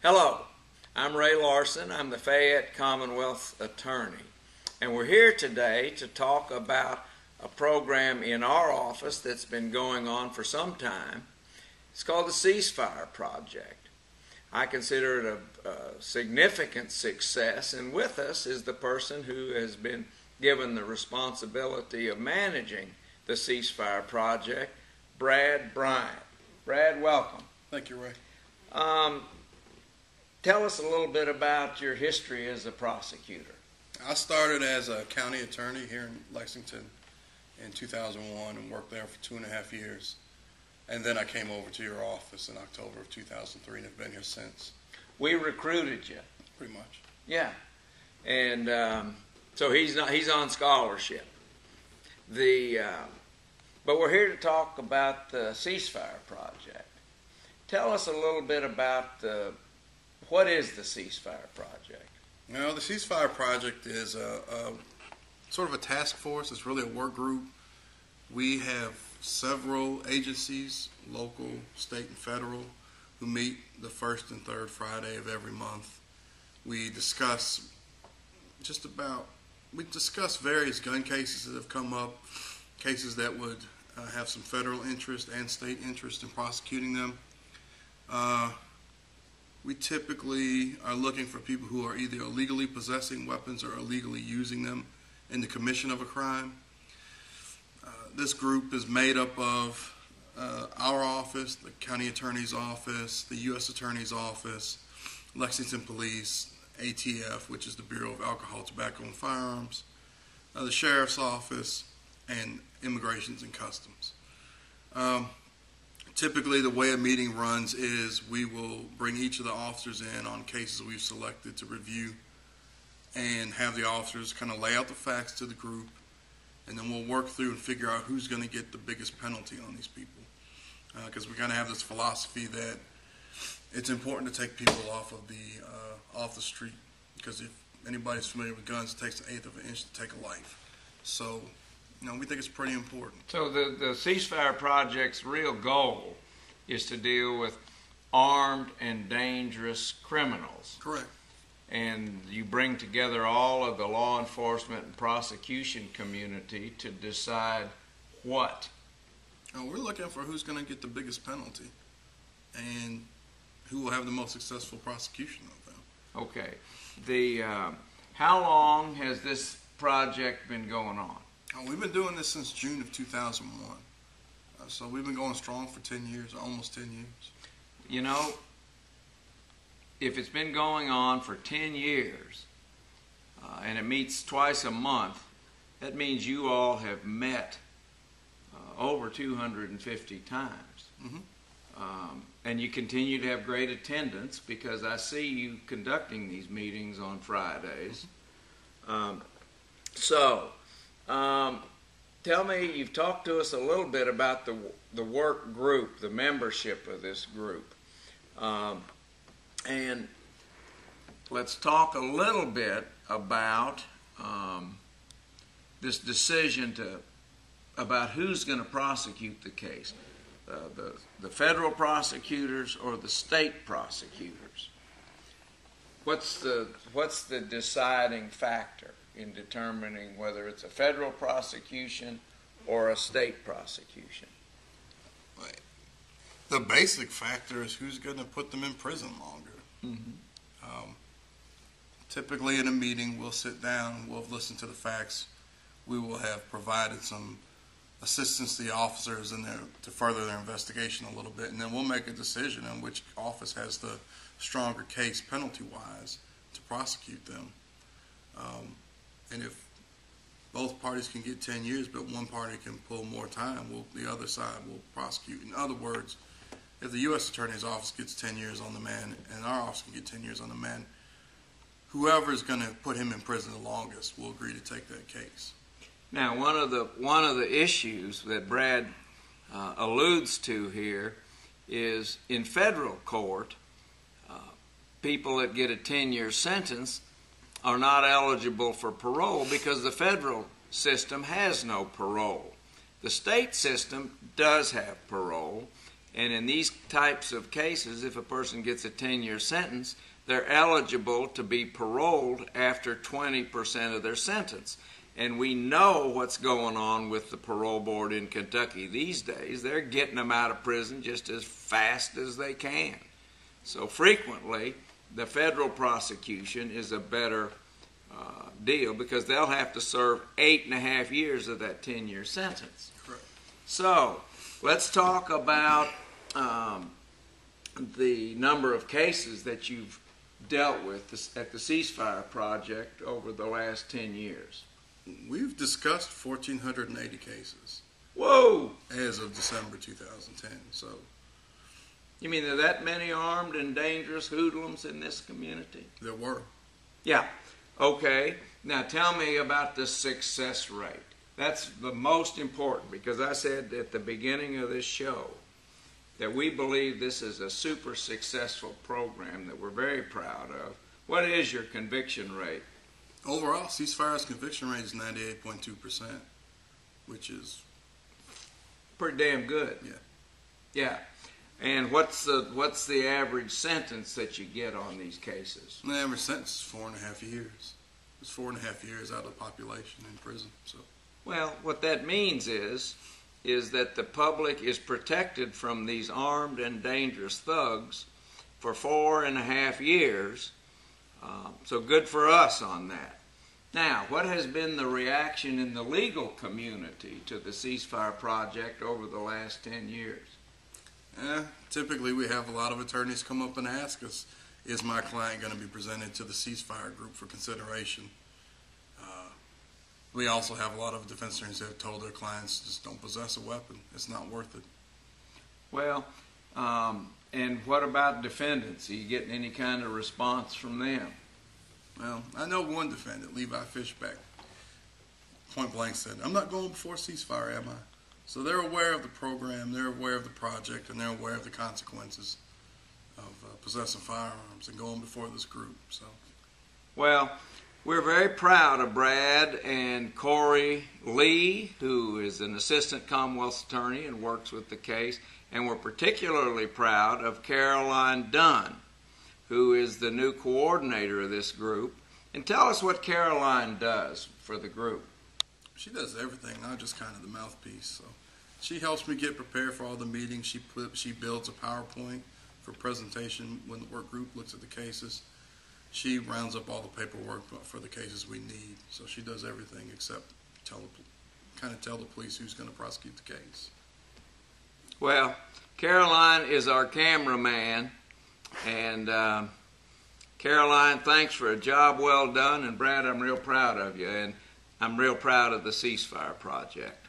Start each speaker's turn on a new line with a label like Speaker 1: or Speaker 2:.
Speaker 1: Hello, I'm Ray Larson. I'm the Fayette Commonwealth Attorney, and we're here today to talk about a program in our office that's been going on for some time. It's called the Ceasefire Project. I consider it a significant success, and with us is the person who has been given the responsibility of managing the Ceasefire Project, Brad Bryant. Brad, welcome.
Speaker 2: Thank you, Ray.
Speaker 1: Tell us a little bit about your history as a prosecutor.
Speaker 2: I started as a county attorney here in Lexington in 2001 and worked there for 2.5 years. And then I came over to your office in October of 2003 and have been here since.
Speaker 1: We recruited you.
Speaker 2: Pretty much.
Speaker 1: Yeah. And so he's on scholarship. But we're here to talk about the Ceasefire Project. Tell us a little bit about what is the Ceasefire Project?
Speaker 2: Well, the Ceasefire Project is a sort of a task force. It's really a work group. We have several agencies, local, state, and federal, who meet the first and third Friday of every month. We discuss various gun cases that have come up, cases that would have some federal interest and state interest in prosecuting them. We typically are looking for people who are either illegally possessing weapons or illegally using them in the commission of a crime. This group is made up of our office, the county attorney's office, the U.S. attorney's office, Lexington Police, ATF, which is the Bureau of Alcohol, Tobacco, and Firearms, the sheriff's office, and Immigrations and Customs. Typically, the way a meeting runs is we will bring each of the officers in on cases we've selected to review and have the officers kind of lay out the facts to the group, and then we'll work through and figure out who's going to get the biggest penalty on these people. Because we kind of have this philosophy that it's important to take people off the street, because if anybody's familiar with guns, it takes 1/8 of an inch to take a life. So, we think it's pretty important.
Speaker 1: So the Ceasefire Project's real goal is to deal with armed and dangerous criminals.
Speaker 2: Correct.
Speaker 1: And you bring together all of the law enforcement and prosecution community to decide what?
Speaker 2: We're looking for who's going to get the biggest penalty and who will have the most successful prosecution of them.
Speaker 1: Okay. How long has this project been going on?
Speaker 2: We've been doing this since June of 2001. So we've been going strong for 10 years, almost 10 years.
Speaker 1: If it's been going on for 10 years and it meets twice a month, that means you all have met over 250 times.
Speaker 2: Mm-hmm.
Speaker 1: And you continue to have great attendance, because I see you conducting these meetings on Fridays. Tell me, you've talked to us a little bit about the work group, the membership of this group. And let's talk a little bit about this decision about who's going to prosecute the case, the federal prosecutors or the state prosecutors. What's the deciding factor in determining whether it's a federal prosecution or a state prosecution?
Speaker 2: The basic factor is who's going to put them in prison longer.
Speaker 1: Mm-hmm.
Speaker 2: Typically in a meeting, we'll sit down, we'll listen to the facts, we will have provided some assistance to the officers to further their investigation a little bit, and then we'll make a decision on which office has the stronger case penalty-wise to prosecute them. And if both parties can get 10 years, but one party can pull more time, the other side will prosecute. In other words, if the U.S. Attorney's Office gets 10 years on the man and our office can get 10 years on the man, whoever is going to put him in prison the longest will agree to take that case.
Speaker 1: Now, one of the issues that Brad alludes to here is in federal court, people that get a 10-year sentence are not eligible for parole because the federal system has no parole. The state system does have parole, And in these types of cases, if a person gets a 10-year sentence, they're eligible to be paroled after 20% of their sentence. And we know what's going on with the parole board in Kentucky these days. They're getting them out of prison just as fast as they can. So frequently, the federal prosecution is a better deal because they'll have to serve 8.5 years of that 10-year sentence.
Speaker 2: Correct.
Speaker 1: So let's talk about the number of cases that you've dealt with at the Ceasefire Project over the last 10 years.
Speaker 2: We've discussed 1,480 cases.
Speaker 1: Whoa!
Speaker 2: As of December 2010. So,
Speaker 1: You mean there are that many armed and dangerous hoodlums in this community?
Speaker 2: there were.
Speaker 1: Yeah. Okay. Now tell me about the success rate. That's the most important because I said at the beginning of this show that we believe this is a super successful program that we're very proud of. What is your conviction rate?
Speaker 2: Overall, Ceasefire's conviction rate is 98.2%, which is
Speaker 1: Pretty damn good.
Speaker 2: Yeah.
Speaker 1: Yeah. And what's the average sentence that you get on these cases?
Speaker 2: the average sentence is 4.5 years. It's 4.5 years out of the population in prison. So,
Speaker 1: Well, what that means is that the public is protected from these armed and dangerous thugs for 4.5 years. So good for us on that. Now, what has been the reaction in the legal community to the Ceasefire Project over the last 10 years?
Speaker 2: typically we have a lot of attorneys come up and ask us, is my client going to be presented to the Ceasefire group for consideration? We also have a lot of defense attorneys that have told their clients, just don't possess a weapon. It's not worth it.
Speaker 1: Well, and what about defendants? Are you getting any kind of response from them?
Speaker 2: Well, I know one defendant, Levi Fishback, point blank said, I'm not going before Ceasefire, am I? So they're aware of the program, they're aware of the project, and they're aware of the consequences of possessing firearms and going before this group. So,
Speaker 1: Well, we're very proud of Brad and Corey Lee, who is an assistant Commonwealth attorney and works with the case, and we're particularly proud of Caroline Dunn, who is the new coordinator of this group. And tell us what Caroline does for the group.
Speaker 2: she does everything. I'm just kind of the mouthpiece. So she helps me get prepared for all the meetings. She builds a PowerPoint for presentation when the work group looks at the cases. She rounds up all the paperwork for the cases we need. So she does everything except tell the police who's going to prosecute the case.
Speaker 1: Well, Caroline is our cameraman, and Caroline, thanks for a job well done, and Brad, I'm real proud of you, and I'm real proud of the Ceasefire Project.